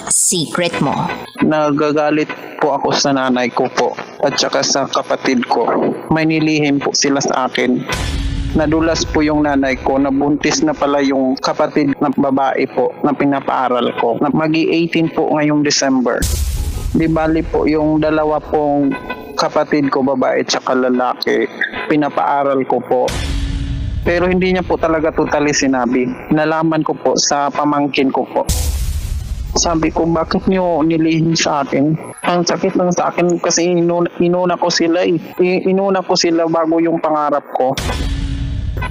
Secret mo. Nagagalit po ako sa nanay ko po at saka sa kapatid ko. May nilihim po sila sa akin. Nadulas po yung nanay ko, nabuntis na pala yung kapatid na babae po na pinapaaral ko. Magi-18 po ngayong December. Di bali po yung dalawa pong kapatid ko, babae at saka lalaki, pinapaaral ko po. Pero hindi niya po talaga totally sinabi. Nalaman ko po sa pamangkin ko po. Sabi ko, bakit niyo nilihim sa akin? Ang sakit lang sa akin kasi inuna ko sila eh. Inuna ko sila bago yung pangarap ko.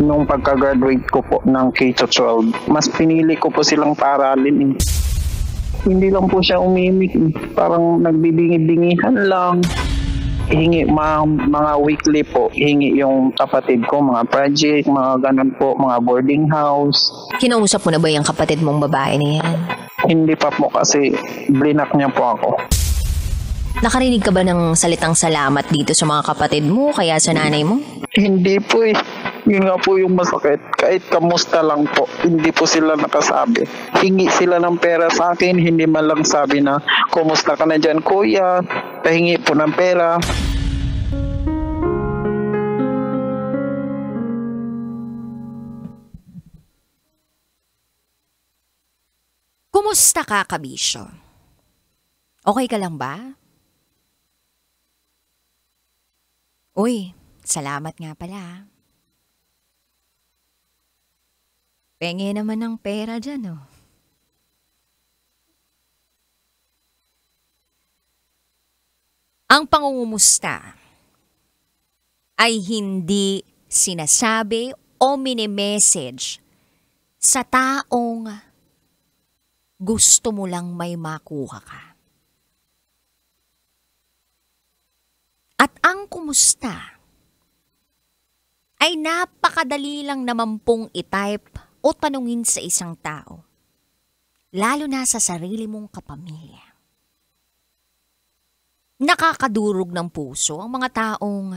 Nung pagka-graduate ko po ng K-12, mas pinili ko po silang paaralin eh. Hindi lang po siya umimik eh. Parang nagbibingi-bingihan lang. Hingi mga weekly po, hingi yung kapatid ko, mga project, mga ganun po, mga boarding house. Kinausap mo na ba yung kapatid mong babae na yan? Hindi pa po kasi blinak niya po ako. Nakarinig ka ba ng salitang salamat dito sa mga kapatid mo, kaya sa nanay mo? Hindi po eh. Yun nga po yung masakit. Kahit kamusta lang po, hindi po sila nakasabi. Hingi sila ng pera sa akin, hindi man lang sabi na, kumusta ka na dyan kuya, pahingi po ng pera. Kumusta ka, Kabisyo? Okay ka lang ba? Uy, salamat nga pala. Penge naman ng pera dyan, oh. Ang pangungumusta ay hindi sinasabi o mini-message sa taong gusto mo lang may makuha ka. At ang kumusta ay napakadali lang naman pong i-type o tanungin sa isang tao, lalo na sa sarili mong kapamilya. Nakakadurog ng puso ang mga taong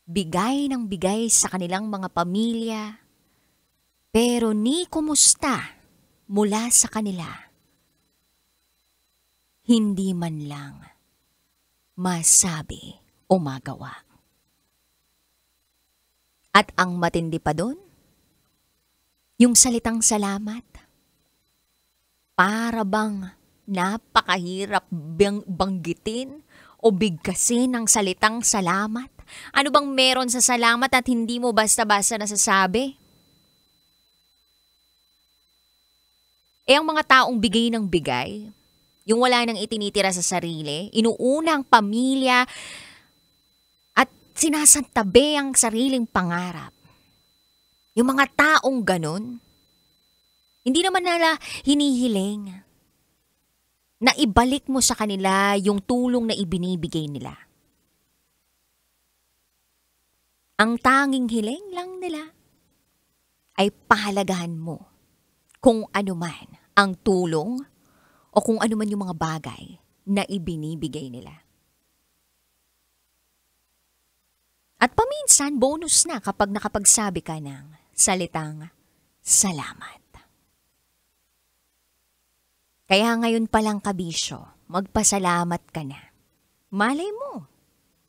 bigay ng bigay sa kanilang mga pamilya, pero ni kumusta mula sa kanila, hindi man lang masabi o magawa. At ang matindi pa doon, yung salitang salamat, para bang napakahirap banggitin o bigkasin ng salitang salamat? Ano bang meron sa salamat at hindi mo basta-basta nasasabi? Ang mga taong bigay ng bigay, yung wala nang itinitira sa sarili, inuuna ang pamilya at sinasantabi ang sariling pangarap. Yung mga taong ganun, hindi naman nila hinihiling na ibalik mo sa kanila yung tulong na ibinibigay nila. Ang tanging hiling lang nila ay pahalagahan mo kung ano man ang tulong o kung ano man yung mga bagay na ibinibigay nila. At paminsan, bonus na kapag nakapagsabi ka ng salitang salamat. Kaya ngayon palang, Kabisyo, magpasalamat ka na. Malay mo,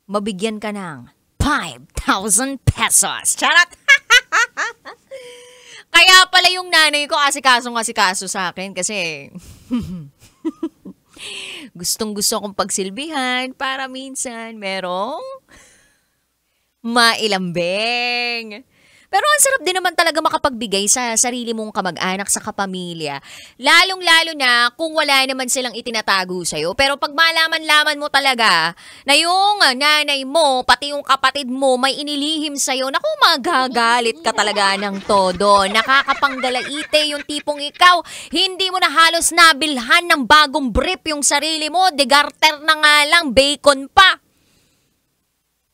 mabigyan ka ng 5,000 pesos. Charot! Kaya pala yung nanay ko asikaso sa akin kasi gustong-gusto kong pagsilbihan para minsan merong mailambing. Pero ang sarap din naman talaga makapagbigay sa sarili mong kamag-anak, sa kapamilya. Lalong-lalo na kung wala naman silang itinatago sa'yo. Pero pag malaman-laman mo talaga na yung nanay mo, pati yung kapatid mo, may inilihim sa'yo, naku, magagalit ka talaga ng todo. Nakakapanggalaite yung tipong ikaw, hindi mo na halos nabilhan ng bagong brief yung sarili mo. Degarter na nga lang, bacon pa.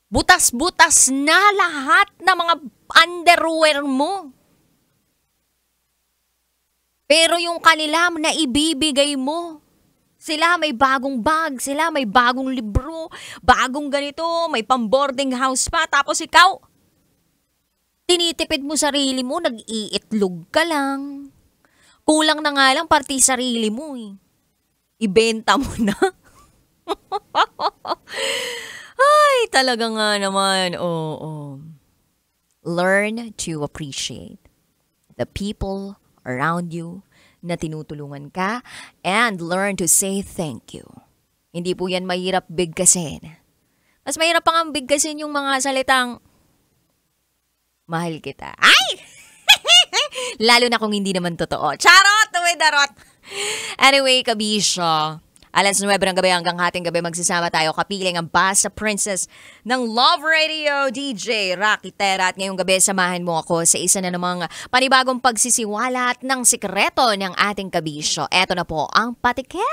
Butas-butas na lahat ng mga underwear mo. Pero yung kanila na ibibigay mo, sila may bagong bag, sila may bagong libro, bagong ganito, may pang-boarding house pa. Tapos ikaw, tinitipid mo sarili mo, nag-iitlog ka lang. Kulang na nga lang parti sarili mo eh. Ibenta mo na. Ay, talaga nga naman. Oo. Learn to appreciate the people around you na tinutulungan ka and learn to say thank you. Hindi po yan mahirap bigkasin. Mas mahirap pang bigkasin yung mga salitang mahal kita. Ay! Lalo na kung hindi naman totoo. Charot! Tuwidarot! Anyway, kabisyo. Alas 9 ng gabi hanggang hating gabi magsasama tayo kapiling ang Basta Princess ng Love Radio, DJ Rocky Terra. At ngayong gabi samahan mo ako sa isa na namang panibagong pagsisiwalat ng sikreto ng ating kabisyo. Eto na po ang patikim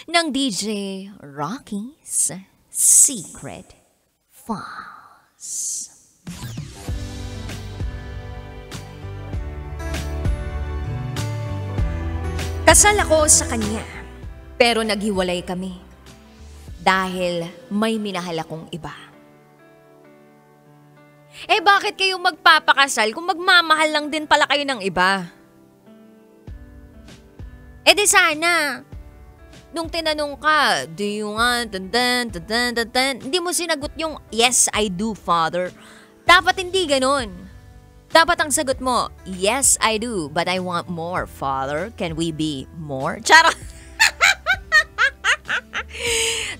ng DJ Rocky's Secret Files. Kasal ako sa kanya, pero naghiwalay kami dahil may minahal akong iba. Eh bakit kayo magpapakasal kung magmamahal lang din pala kayo ng iba? Eh di sana, nung tinanong ka, do you want, hindi mo sinagot yung, yes, I do, Father. Dapat hindi ganun. Dapat ang sagot mo, yes, I do, but I want more, Father. Can we be more? Charot!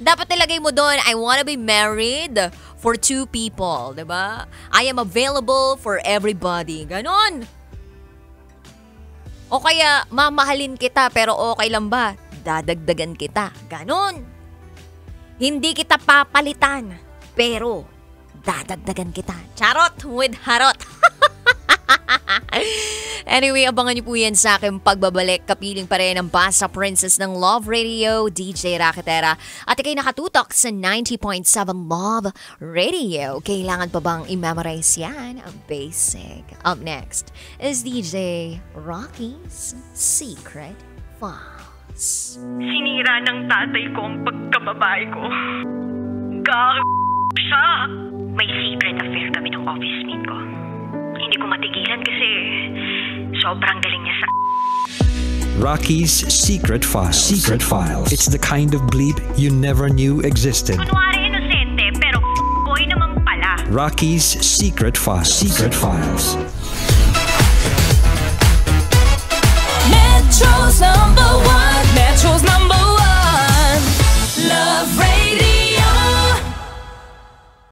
Dapat nilagay mo doon, I wanna be married for 2 people, diba? I am available for everybody. Ganon. O kaya, mamahalin kita pero okay lang ba? Dadagdagan kita. Ganon. Hindi kita papalitan pero dadagdagan kita. Charot with harot. Anyway, abangan niyo po yan sa aking pagbabalik. Kapiling pa rin ang Basta Princess ng Love Radio, DJ Raketera. At ikay nakatutok sa 90.7 Love Radio. Kailangan pa bang i-memorize yan? Basic. Up next is DJ Rocky's Secret Files. Sinira ng tatay ko ang pagkababae ko. Siya! May secret affair kami ng office mate ko. Hindi ko matigilan kasi sobrang galing niya sa... Rocky's Secret Files. Secret Files. It's the kind of bleep you never knew existed. Kunwari inosente pero boy naman pala. Rocky's Secret Files. Secret Files. Metro's number one. Metro's number one. Love Radio.